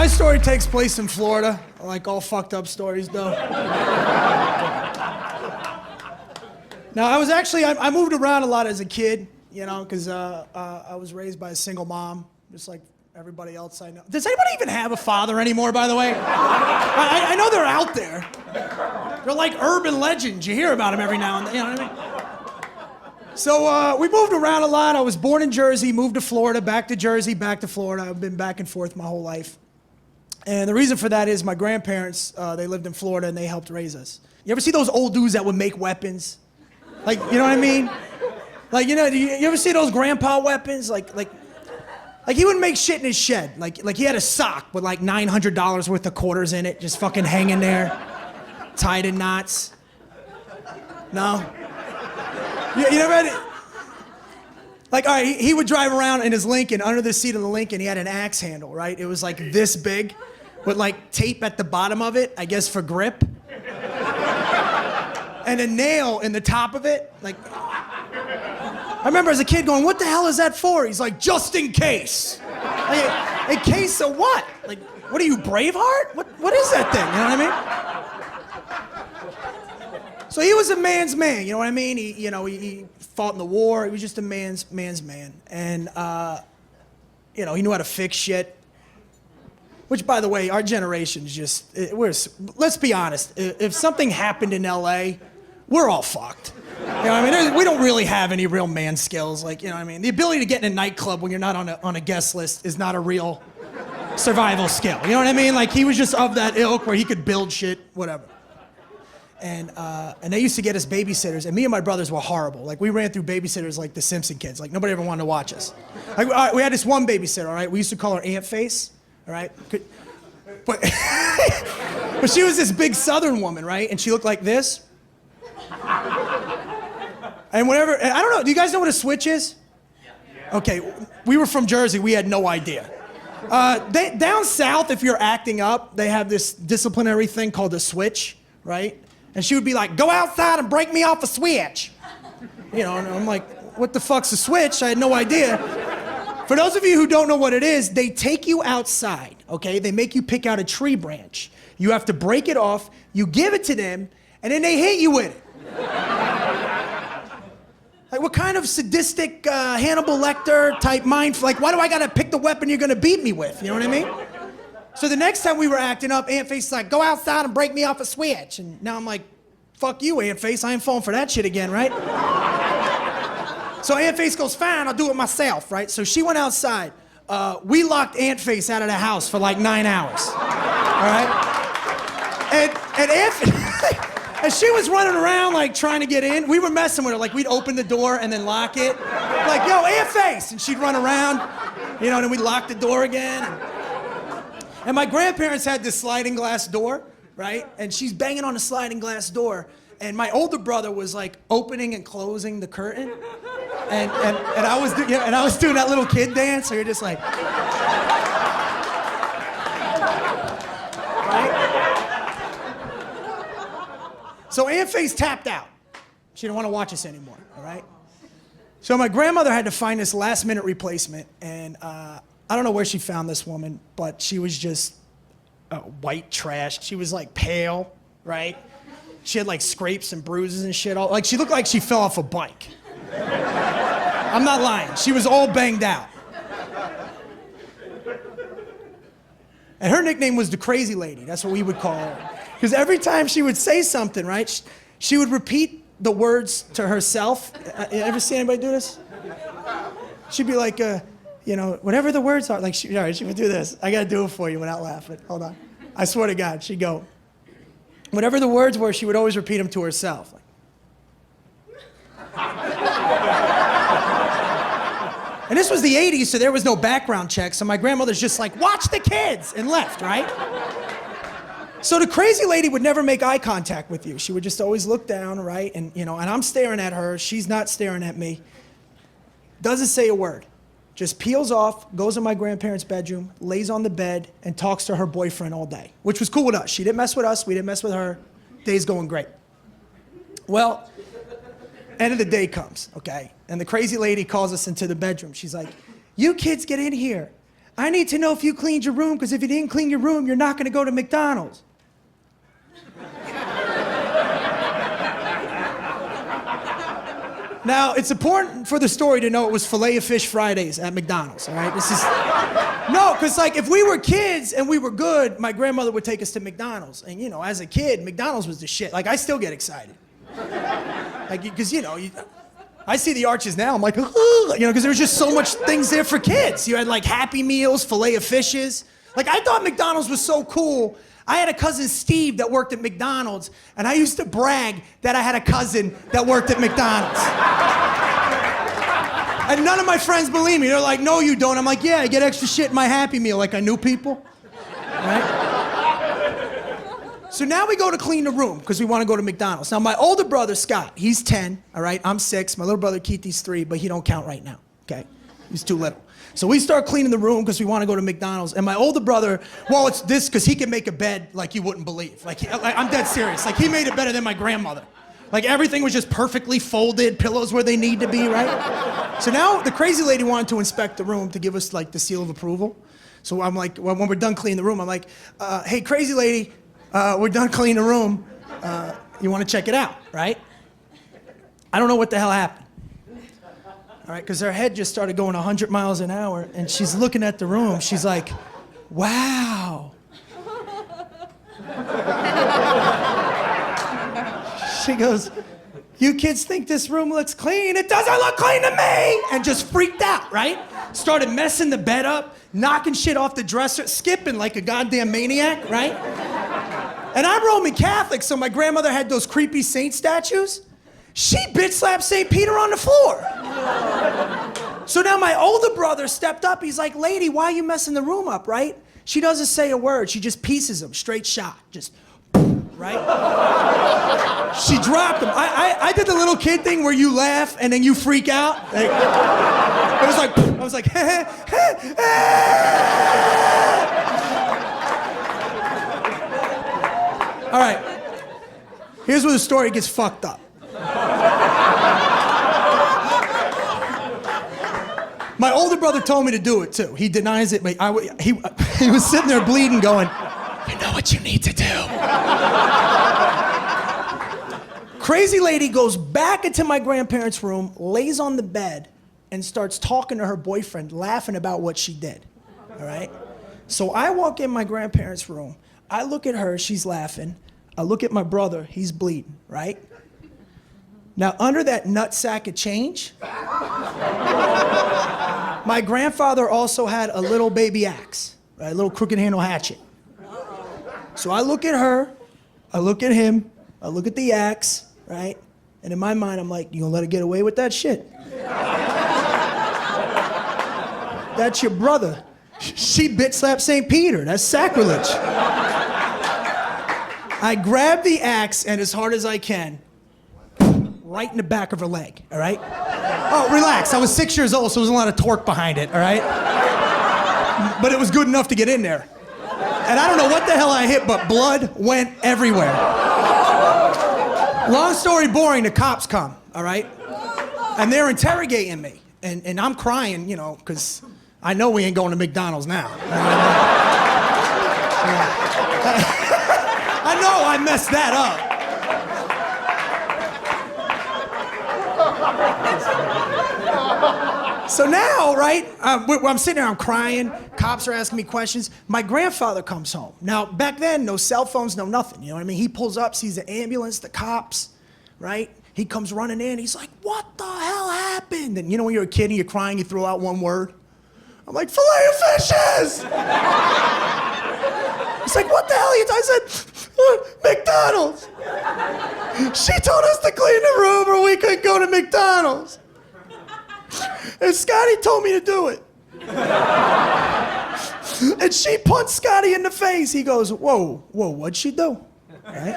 story takes place in Florida, like all fucked up stories do. Now, I moved around a lot as a kid, you know, because I was raised by a single mom, just like everybody else I know. Does anybody even have a father anymore, by the way? I know they're out there. They're like urban legends. You hear about them every now and then, you know what I mean? So we moved around a lot. I was born in Jersey, moved to Florida, back to Jersey, back to Florida. I've been back and forth my whole life. And the reason for that is my grandparents, they lived in Florida and they helped raise us. You ever see those old dudes that would make weapons? Like, you know what I mean? Like, you know, you ever see those grandpa weapons? Like he wouldn't make shit in his shed. Like he had a sock with like $900 worth of quarters in it, just fucking hanging there, tied in knots. No? You never had it? Like, all right, he would drive around in his Lincoln, under the seat of the Lincoln, he had an axe handle, right? It was like this big, with like tape at the bottom of it, I guess for grip. And a nail in the top of it, like, I remember as a kid going, what the hell is that for? He's like, just in case. Like, in case of what? Like, what are you, Braveheart? What is that thing, you know what I mean? So he was a man's man, you know what I mean? He fought in the war, he was just a man's man. And, you know, he knew how to fix shit. Which, by the way, our generation's just, let's be honest, if something happened in LA, we're all fucked. You know what I mean? We don't really have any real man skills, like, you know what I mean? The ability to get in a nightclub when you're not on a guest list is not a real survival skill. You know what I mean? Like, he was just of that ilk where he could build shit, whatever. And they used to get us babysitters, and me and my brothers were horrible. Like, we ran through babysitters like the Simpson kids. Like, nobody ever wanted to watch us. Like, we had this one babysitter, all right? We used to call her Ant Face, all right? But, but she was this big Southern woman, right? And she looked like this. And whatever, I don't know, do you guys know what a switch is? Okay, we were from Jersey, we had no idea. Down south, if you're acting up, they have this disciplinary thing called a switch, right? And she would be like, go outside and break me off a switch. You know, and I'm like, what the fuck's a switch? I had no idea. For those of you who don't know what it is, they take you outside, okay? They make you pick out a tree branch. You have to break it off, you give it to them, and then they hit you with it. Like, what kind of sadistic Hannibal Lecter type mind, like, why do I gotta pick the weapon you're gonna beat me with? You know what I mean? So the next time we were acting up, Ant Face is like, go outside and break me off a switch. And now I'm like, fuck you, Ant Face, I ain't falling for that shit again, right? So Ant Face goes, fine, I'll do it myself, right? So she went outside. We locked Ant Face out of the house for like 9 hours, all right? And and she was running around like trying to get in. We were messing with her, like we'd open the door and then lock it. Like, yo, Ant Face! And she'd run around, you know, and then we'd lock the door again. And my grandparents had this sliding glass door, right? And she's banging on the sliding glass door. And my older brother was like opening and closing the curtain. And I was doing that little kid dance, so you're just like, right? So Ant Face tapped out. She didn't want to watch us anymore, all right? So my grandmother had to find this last-minute replacement, and I don't know where she found this woman, but she was just white trash. She was like pale, right? She had like scrapes and bruises and shit. Like, she looked like she fell off a bike. I'm not lying. She was all banged out. And her nickname was the Crazy Lady. That's what we would call her. Because every time she would say something, right, she would repeat the words to herself. You ever see anybody do this? She'd be like, you know, whatever the words are. Like, all right, she would do this. I got to do it for you without laughing. Hold on. I swear to God, she'd go, whatever the words were, she would always repeat them to herself. And this was the 80s, so there was no background check, so my grandmother's just like, watch the kids, and left, right? So the Crazy Lady would never make eye contact with you. She would just always look down, right? And, you know, and I'm staring at her, she's not staring at me. Doesn't say a word. Just peels off, goes in my grandparents' bedroom, lays on the bed, and talks to her boyfriend all day, which was cool with us. She didn't mess with us, we didn't mess with her. Day's going great. Well, end of the day comes, okay? And the Crazy Lady calls us into the bedroom. She's like, you kids get in here. I need to know if you cleaned your room, because if you didn't clean your room, you're not going to go to McDonald's. Now, it's important for the story to know it was Filet-O-Fish Fridays at McDonald's, all right? This is... No, because, like, if we were kids and we were good, my grandmother would take us to McDonald's. And, you know, as a kid, McDonald's was the shit. Like, I still get excited. Like, because, you know, I see the arches now, I'm like, you know, because there was just so much things there for kids. You had, like, Happy Meals, Filet-O-Fishes. Like, I thought McDonald's was so cool. I had a cousin, Steve, that worked at McDonald's, and I used to brag that I had a cousin that worked at McDonald's. And none of my friends believe me. They're like, no, you don't. I'm like, yeah, I get extra shit in my Happy Meal, like I knew people. Right? So now we go to clean the room, because we want to go to McDonald's. Now, my older brother, Scott, he's 10, all right? I'm 6. My little brother, Keith, he's 3, but he don't count right now, okay? He's too little. So we start cleaning the room because we want to go to McDonald's. And my older brother, well, it's this, because he can make a bed like you wouldn't believe. Like, I'm dead serious. Like, he made it better than my grandmother. Like, everything was just perfectly folded, pillows where they need to be, right? So now the crazy lady wanted to inspect the room to give us, like, the seal of approval. So I'm like, when we're done cleaning the room, I'm like, hey, crazy lady, we're done cleaning the room. You want to check it out, right? I don't know what the hell happened. All right, because her head just started going 100 miles an hour, and she's looking at the room. She's like, wow. She goes, you kids think this room looks clean? It doesn't look clean to me! And just freaked out, right? Started messing the bed up, knocking shit off the dresser, skipping like a goddamn maniac, right? And I'm Roman Catholic, so my grandmother had those creepy saint statues. She bitch slapped St. Peter on the floor. So now my older brother stepped up. He's like, lady, why are you messing the room up, right? She doesn't say a word. She just pieces him, straight shot, just, right? She dropped him. I did the little kid thing where you laugh and then you freak out. Like, it was like, I was like, All right, here's where the story gets fucked up. My older brother told me to do it too. He denies it, but he was sitting there bleeding going, you know what you need to do. Crazy lady goes back into my grandparents' room, lays on the bed, and starts talking to her boyfriend, laughing about what she did, all right? So I walk in my grandparents' room, I look at her, she's laughing. I look at my brother, he's bleeding, right? Now, under that nutsack of change, my grandfather also had a little baby axe, right? A little crooked handle hatchet. So I look at her, I look at him, I look at the axe, right? And in my mind, I'm like, you gonna let her get away with that shit? That's your brother. She bitch slapped St. Peter. That's sacrilege. I grab the axe, and as hard as I can, right in the back of her leg, all right? Oh, relax, I was 6 years old, so there was a lot of torque behind it, all right? But it was good enough to get in there. And I don't know what the hell I hit, but blood went everywhere. Long story boring, the cops come, all right? And they're interrogating me, and I'm crying, you know, because I know we ain't going to McDonald's now. I know I messed that up. So now, right, I'm sitting there, I'm crying, cops are asking me questions. My grandfather comes home. Now, back then, no cell phones, no nothing, you know what I mean? He pulls up, sees the ambulance, the cops, right? He comes running in, he's like, what the hell happened? And you know when you're a kid and you're crying, you throw out one word? I'm like, Filet-O-Fishes! He's like, what the hell? I said, McDonald's. She told us to clean the room or we couldn't go to McDonald's. And Scotty told me to do it. And she punched Scotty in the face. He goes, whoa, what'd she do? Right?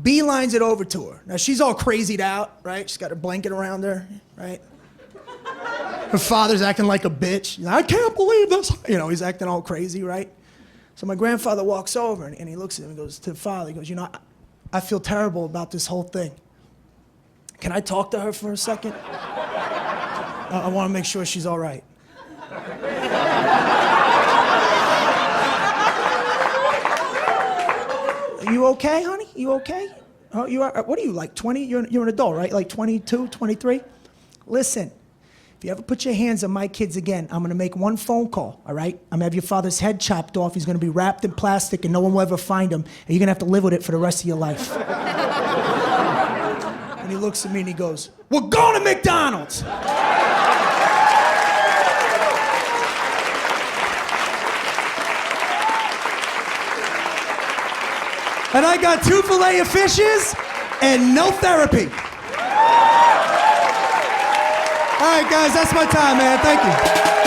Beelines it over to her. Now she's all crazied out, right? She's got her blanket around her, right? Her father's acting like a bitch. He's like, I can't believe this. You know, he's acting all crazy, right? So my grandfather walks over and he looks at him and goes to the father, he goes, you know, I feel terrible about this whole thing. Can I talk to her for a second? I want to make sure she's all right. You okay, honey? You okay? Oh, you are. What are you, like 20? You're an adult, right? Like 22, 23? Listen, if you ever put your hands on my kids again, I'm gonna make one phone call, all right? I'm gonna have your father's head chopped off. He's gonna be wrapped in plastic and no one will ever find him. And you're gonna have to live with it for the rest of your life. And he looks at me and he goes, we're going to McDonald's. And I got 2 filet of fishes and no therapy. All right, guys, that's my time, man. Thank you.